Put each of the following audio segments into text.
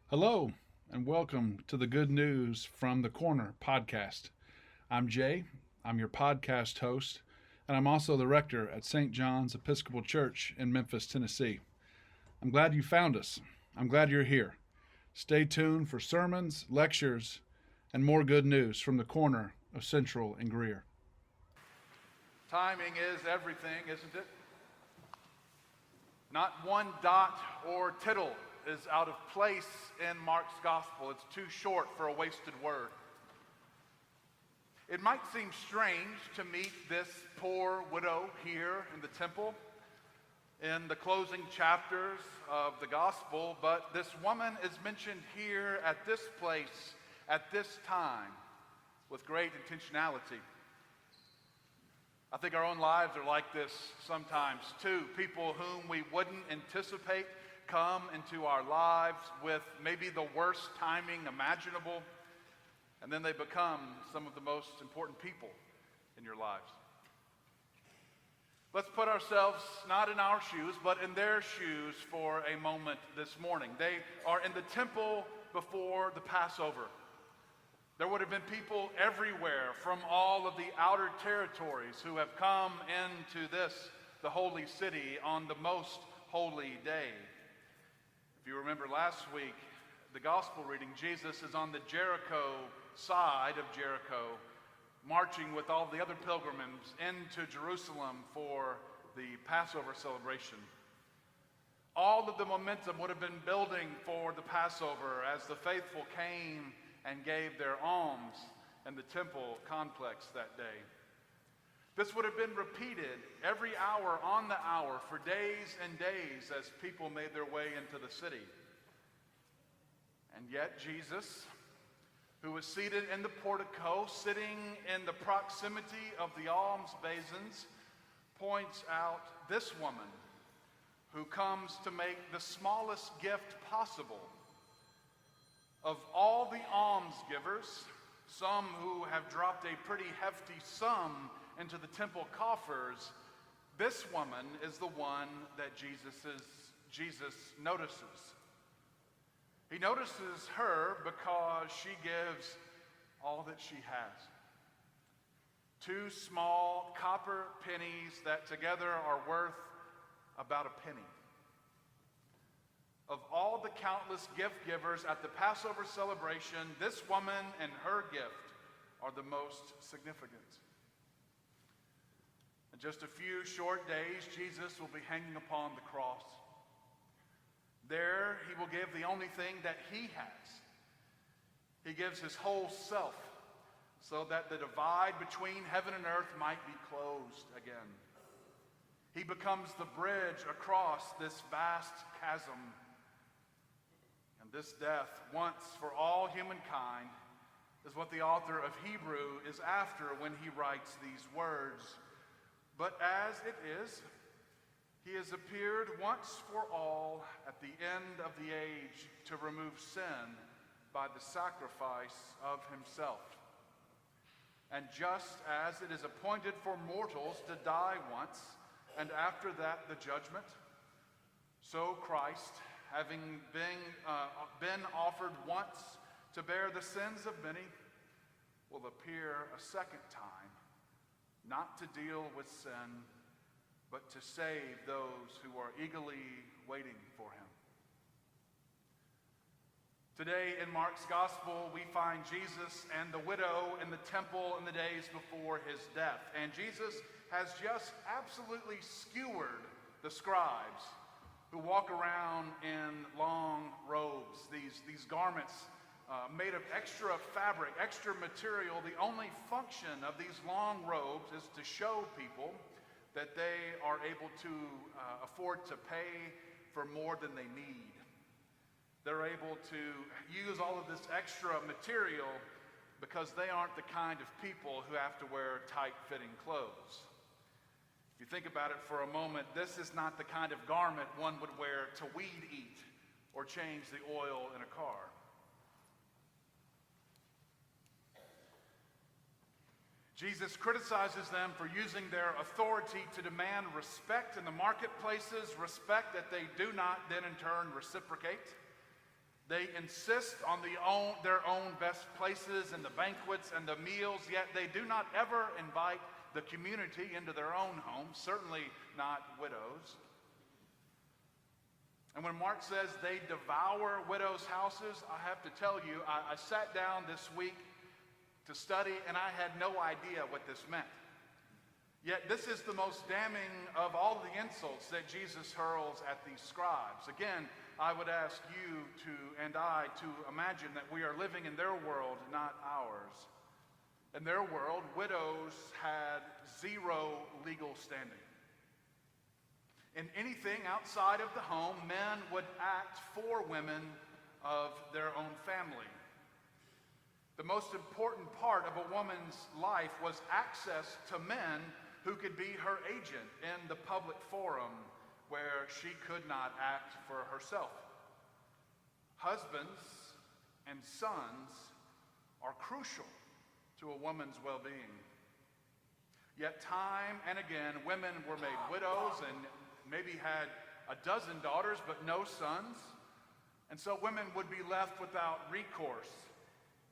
Hello, and welcome to the Good News from the Corner podcast. I'm Jay, I'm your podcast host, and I'm also the rector at St. John's Episcopal Church in Memphis, Tennessee. I'm glad you found us. I'm glad you're here. Stay tuned for sermons, lectures, and more good news from the corner of Central and Greer. Timing is everything, isn't it? Not one dot or tittle is out of place in Mark's gospel. It's too short for a wasted word. It might seem strange to meet this poor widow here in the temple in the closing chapters of the gospel, but this woman is mentioned here at this place, at this time, with great intentionality. I think our own lives are like this sometimes too. People whom we wouldn't anticipate come into our lives with maybe the worst timing imaginable, and then they become some of the most important people in your lives. Let's put ourselves not in our shoes, but in their shoes for a moment this morning. They are in the temple before the Passover. There would have been people everywhere from all of the outer territories who have come into this, the holy city, on the most holy day. If you remember last week, the gospel reading, Jesus is on the Jericho side of Jericho, marching with all the other pilgrims into Jerusalem for the Passover celebration. All of the momentum would have been building for the Passover as the faithful came and gave their alms in the temple complex that day. This would have been repeated every hour on the hour for days and days as people made their way into the city. And yet Jesus, who was seated in the portico, sitting in the proximity of the alms basins, points out this woman who comes to make the smallest gift possible. Of all the alms givers, some who have dropped a pretty hefty sum into the temple coffers, this woman is the one that Jesus notices. He notices her because she gives all that she has. 2 small copper pennies that together are worth about a penny. Of all the countless gift givers at the Passover celebration, this woman and her gift are the most significant. In just a few short days, Jesus will be hanging upon the cross. There, he will give the only thing that he has. He gives his whole self so that the divide between heaven and earth might be closed again. He becomes the bridge across this vast chasm. And this death, once for all humankind, is what the author of Hebrew is after when he writes these words. But as it is, he has appeared once for all at the end of the age to remove sin by the sacrifice of himself. And just as it is appointed for mortals to die once, and after that the judgment, so Christ, having been offered once to bear the sins of many, will appear a second time, not to deal with sin, but to save those who are eagerly waiting for him. Today in Mark's gospel, we find Jesus and the widow in the temple in the days before his death. And Jesus has just absolutely skewered the scribes who walk around in long robes, these garments made of extra fabric, extra material. The only function of these long robes is to show people that they are able to afford to pay for more than they need. They're able to use all of this extra material because they aren't the kind of people who have to wear tight-fitting clothes. If you think about it for a moment, this is not the kind of garment one would wear to weed eat or change the oil in a car. Jesus criticizes them for using their authority to demand respect in the marketplaces, respect that they do not then in turn reciprocate. They insist on their own best places in the banquets and the meals, yet they do not ever invite the community into their own homes, certainly not widows. And when Mark says they devour widows' houses, I have to tell you, I sat down this week to study, and I had no idea what this meant. Yet this is the most damning of all the insults that Jesus hurls at these scribes. Again, I would ask you and I to imagine that we are living in their world, not ours. In their world, widows had zero legal standing. In anything outside of the home, men would act for women of their own family. The most important part of a woman's life was access to men who could be her agent in the public forum where she could not act for herself. Husbands and sons are crucial to a woman's well-being. Yet time and again, women were made widows and maybe had a dozen daughters but no sons. And so women would be left without recourse,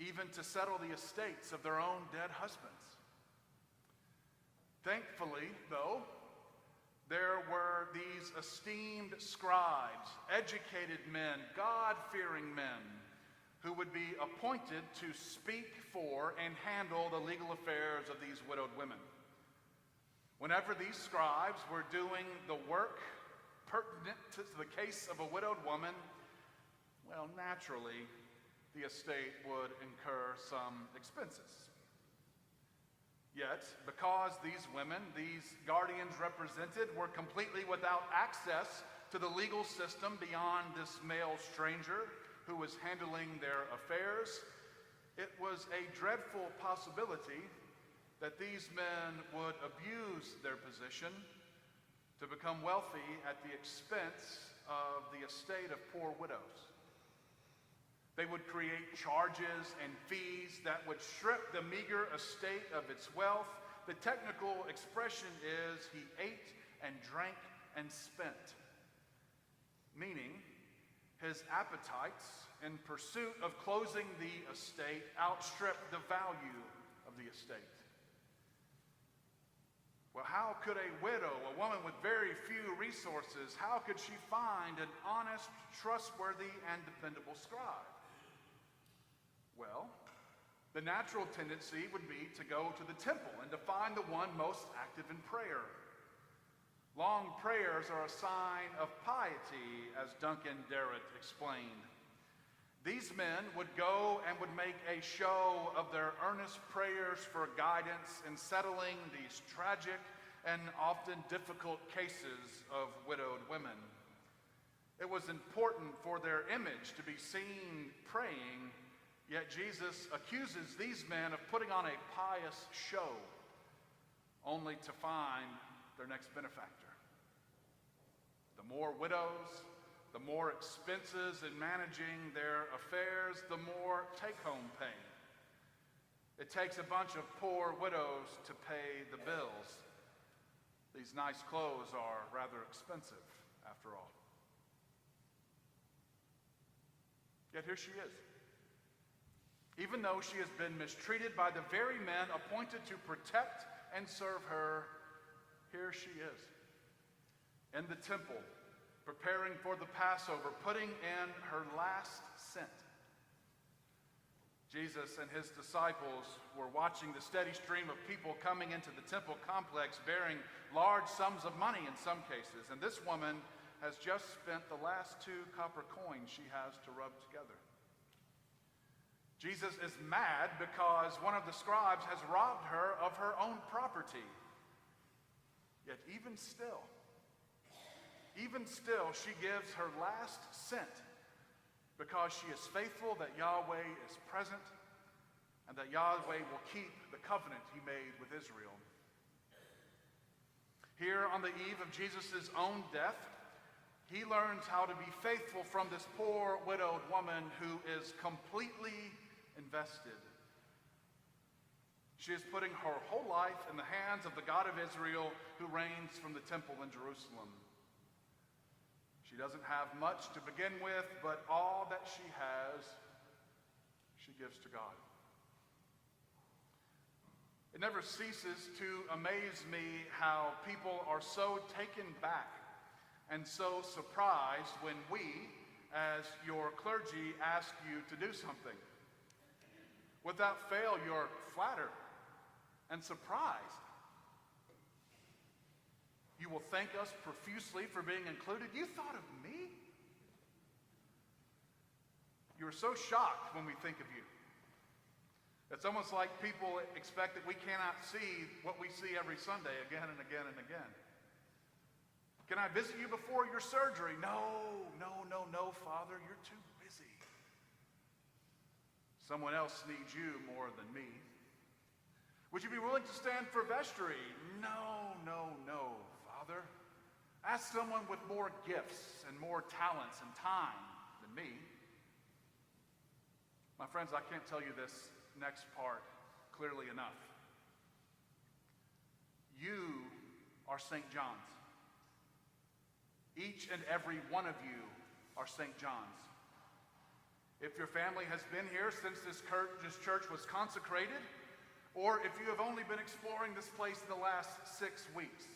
even to settle the estates of their own dead husbands. Thankfully, though, there were these esteemed scribes, educated men, God-fearing men, who would be appointed to speak for and handle the legal affairs of these widowed women. Whenever these scribes were doing the work pertinent to the case of a widowed woman, well, naturally, the estate would incur some expenses. Yet, because these women, these guardians represented, were completely without access to the legal system beyond this male stranger who was handling their affairs, it was a dreadful possibility that these men would abuse their position to become wealthy at the expense of the estate of poor widows. They would create charges and fees that would strip the meager estate of its wealth. The technical expression is he ate and drank and spent, meaning his appetites in pursuit of closing the estate outstripped the value of the estate. Well, how could a widow, a woman with very few resources, how could she find an honest, trustworthy, and dependable scribe? Well, the natural tendency would be to go to the temple and to find the one most active in prayer. Long prayers are a sign of piety, as Duncan Derritt explained. These men would go and would make a show of their earnest prayers for guidance in settling these tragic and often difficult cases of widowed women. It was important for their image to be seen praying, yet Jesus accuses these men of putting on a pious show, only to find their next benefactor. The more widows, the more expenses in managing their affairs, the more take-home pay. It takes a bunch of poor widows to pay the bills. These nice clothes are rather expensive, after all. Yet here she is. Even though she has been mistreated by the very men appointed to protect and serve her, here she is, in the temple, preparing for the Passover, putting in her last cent. Jesus and his disciples were watching the steady stream of people coming into the temple complex bearing large sums of money in some cases, and this woman has just spent the last 2 copper coins she has to rub together. Jesus is mad because one of the scribes has robbed her of her own property. Yet even still, she gives her last cent because she is faithful that Yahweh is present and that Yahweh will keep the covenant he made with Israel. Here on the eve of Jesus' own death, he learns how to be faithful from this poor widowed woman who is completely invested. She is putting her whole life in the hands of the God of Israel who reigns from the temple in Jerusalem. She doesn't have much to begin with, but all that she has, she gives to God. It never ceases to amaze me how people are so taken back and so surprised when we, as your clergy, ask you to do something. Without fail, you're flattered and surprised. You will thank us profusely for being included. You thought of me? You are so shocked when we think of you. It's almost like people expect that we cannot see what we see every Sunday again and again and again. Can I visit you before your surgery? No, Father, you're too busy. Someone else needs you more than me. Would you be willing to stand for vestry? No, Father. Ask someone with more gifts and more talents and time than me. My friends, I can't tell you this next part clearly enough. You are St. John's. Each and every one of you are St. John's. If your family has been here since this church was consecrated, or if you have only been exploring this place in the last 6 weeks,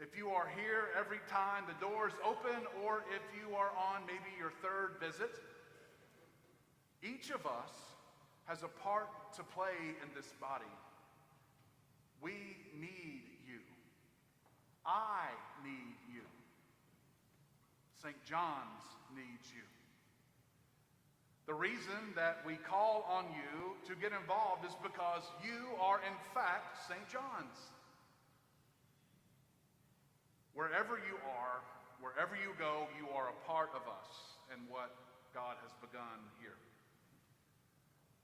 if you are here every time the doors open, or if you are on maybe your third visit, each of us has a part to play in this body. We need you. I need you. St. John's needs you. The reason that we call on you to get involved is because you are in fact St. John's. Wherever you are, wherever you go, you are a part of us and what God has begun here.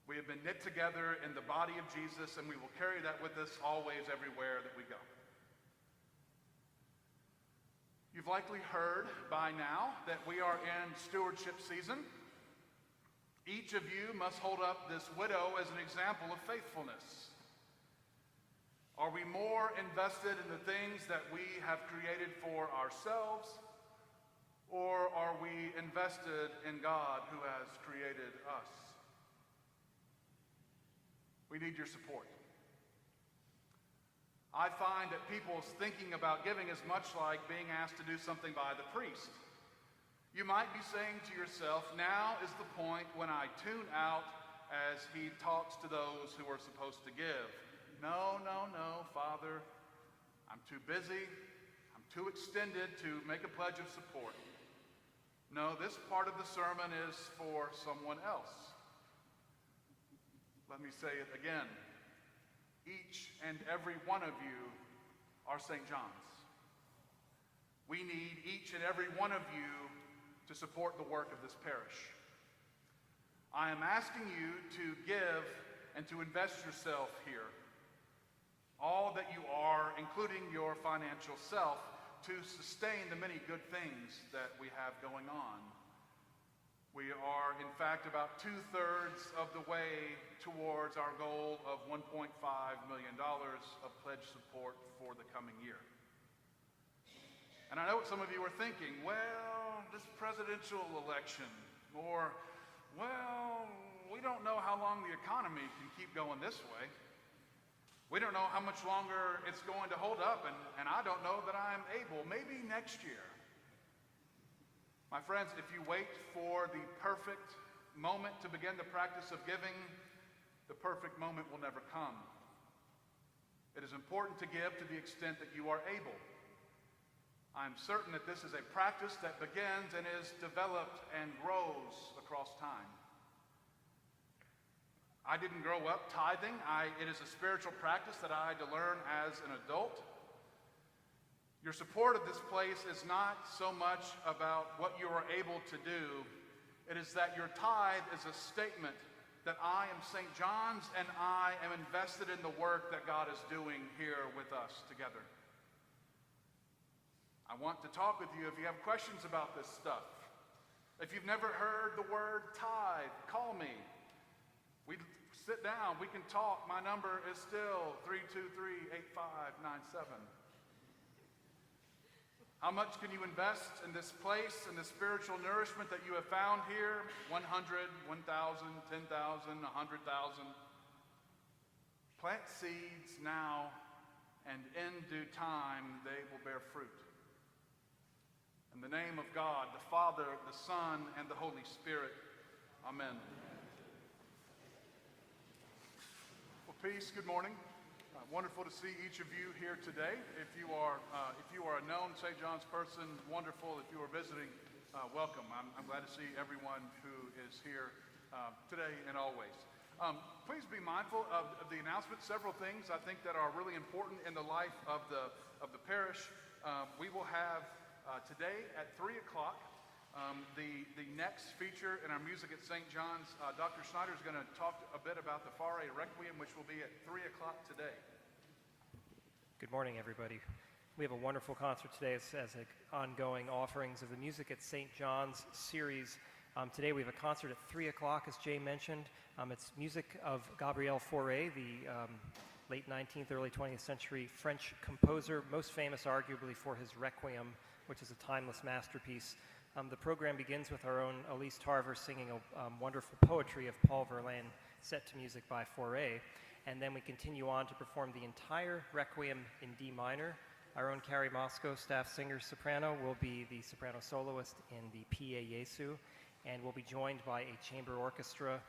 We have been knit together in the body of Jesus, and we will carry that with us always, everywhere that we go. You've likely heard by now that we are in stewardship season. Each of you must hold up this widow as an example of faithfulness. Are we more invested in the things that we have created for ourselves, or are we invested in God who has created us? We need your support. I find that people's thinking about giving is much like being asked to do something by the priest. You might be saying to yourself, now is the point when I tune out as he talks to those who are supposed to give. No, Father, I'm too busy, I'm too extended to make a pledge of support. No, this part of the sermon is for someone else. Let me say it again. Each and every one of you are St. John's. We need each and every one of you to support the work of this parish. I am asking you to give and to invest yourself here. All that you are, including your financial self, to sustain the many good things that we have going on. We are, in fact, about 2/3 of the way towards our goal of $1.5 million of pledge support for the coming year. And I know what some of you are thinking, well, this presidential election, or, well, we don't know how long the economy can keep going this way. We don't know how much longer it's going to hold up, and I don't know that I'm able. Maybe next year. My friends, if you wait for the perfect moment to begin the practice of giving, the perfect moment will never come. It is important to give to the extent that you are able. I'm certain that this is a practice that begins and is developed and grows across time. I didn't grow up tithing. It is a spiritual practice that I had to learn as an adult. Your support of this place is not so much about what you are able to do. It is that your tithe is a statement that I am St. John's and I am invested in the work that God is doing here with us together. I want to talk with you if you have questions about this stuff. If you've never heard the word tithe, call me. We sit down, we can talk. My number is still 323-8597. How much can you invest in this place and the spiritual nourishment that you have found here? 100, 1,000, 10,000, 100,000. Plant seeds now, and in due time they will bear fruit. In the name of God, the Father, the Son, and the Holy Spirit. Amen. Well, peace, good morning. Wonderful to see each of you here today. If you are a known St. John's person, wonderful. If you are visiting, welcome. I'm glad to see everyone who is here today and always. Please be mindful of the announcement. Several things I think that are really important in the life of the parish. We will have today at 3 o'clock the next feature in our Music at St. John's. Dr. Schneider is going to talk a bit about the Fare Requiem, which will be at 3 o'clock today. Good morning, everybody. We have a wonderful concert today as an ongoing offerings of the Music at St. John's series. Today we have a concert at 3 o'clock, as Jay mentioned. It's music of Gabriel Fauré, the late 19th, early 20th century French composer, most famous arguably for his Requiem, which is a timeless masterpiece. The program begins with our own Elise Tarver singing a wonderful poetry of Paul Verlaine set to music by Fauré. And then we continue on to perform the entire Requiem in D minor. Our own Carrie Moscow, staff singer soprano, will be the soprano soloist in the Pie Jesu, and we'll be joined by a chamber orchestra.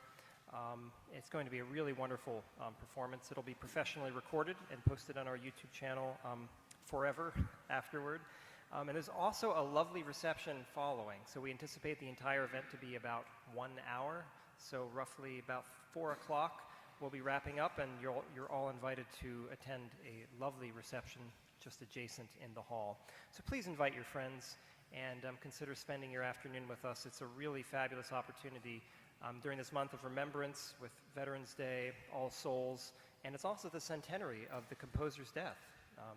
It's going to be a really wonderful performance. It'll be professionally recorded and posted on our YouTube channel forever afterward. And there's also a lovely reception following. So we anticipate the entire event to be about 1 hour. So roughly about 4 o'clock. We'll be wrapping up, and you're all invited to attend a lovely reception just adjacent in the hall. So please invite your friends and consider spending your afternoon with us. It's a really fabulous opportunity during this month of remembrance with Veterans Day, All Souls, and it's also the centenary of the composer's death.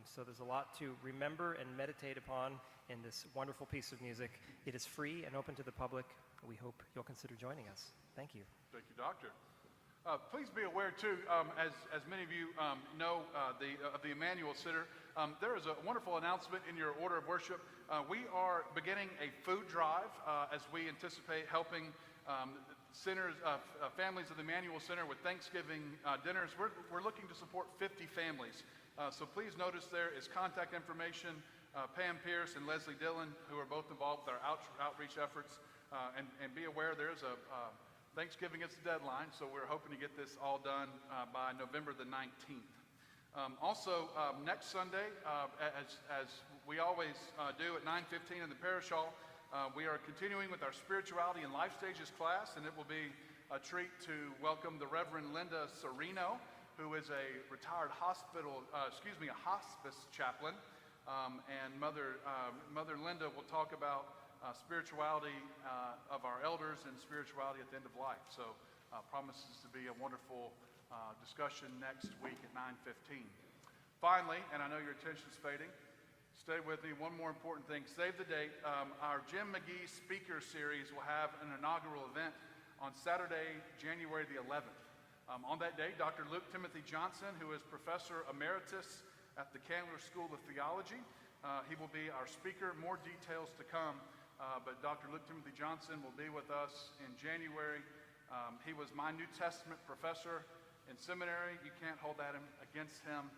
So there's a lot to remember and meditate upon in this wonderful piece of music. It is free and open to the public. We hope you'll consider joining us. Thank you. Thank you, Doctor. Please be aware, too, as many of you know of the Emmanuel Center, there is a wonderful announcement in your order of worship. We are beginning a food drive as we anticipate helping families of the Emmanuel Center with Thanksgiving dinners. We're looking to support 50 families. So please notice there is contact information. Pam Pierce and Leslie Dillon, who are both involved with our outreach efforts. And be aware there's a Thanksgiving is the deadline, so we're hoping to get this all done by November the 19th. Also, next Sunday, as we always do at 9:15 in the parish hall, we are continuing with our Spirituality and Life Stages class, and it will be a treat to welcome the Reverend Linda Serino, who is a retired a hospice chaplain, and Mother Linda will talk about spirituality of our elders and spirituality at the end of life. So promises to be a wonderful discussion next week at 9:15. Finally, and I know your attention's fading, stay with me. One more important thing. Save the date. Our Jim McGee Speaker Series will have an inaugural event on Saturday, January the 11th. On that day, Dr. Luke Timothy Johnson, who is Professor Emeritus at the Candler School of Theology, he will be our speaker. More details to come. But Dr. Luke Timothy Johnson will be with us in January. He was my New Testament professor in seminary. You can't hold that against him.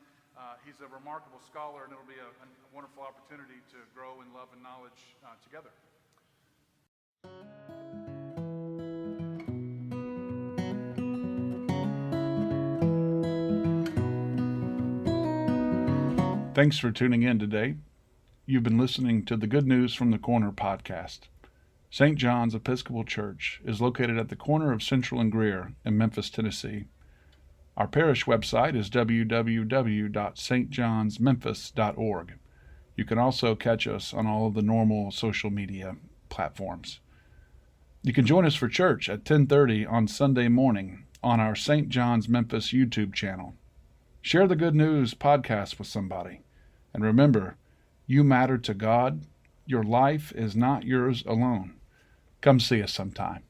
He's a remarkable scholar, and it'll be a wonderful opportunity to grow in love and knowledge together. Thanks for tuning in today. You've been listening to the Good News from the Corner podcast. St. John's Episcopal Church is located at the corner of Central and Greer in Memphis, Tennessee. Our parish website is www.stjohnsmemphis.org. You can also catch us on all of the normal social media platforms. You can join us for church at 10:30 on Sunday morning on our St. John's Memphis YouTube channel. Share the Good News podcast with somebody. And remember, you matter to God. Your life is not yours alone. Come see us sometime.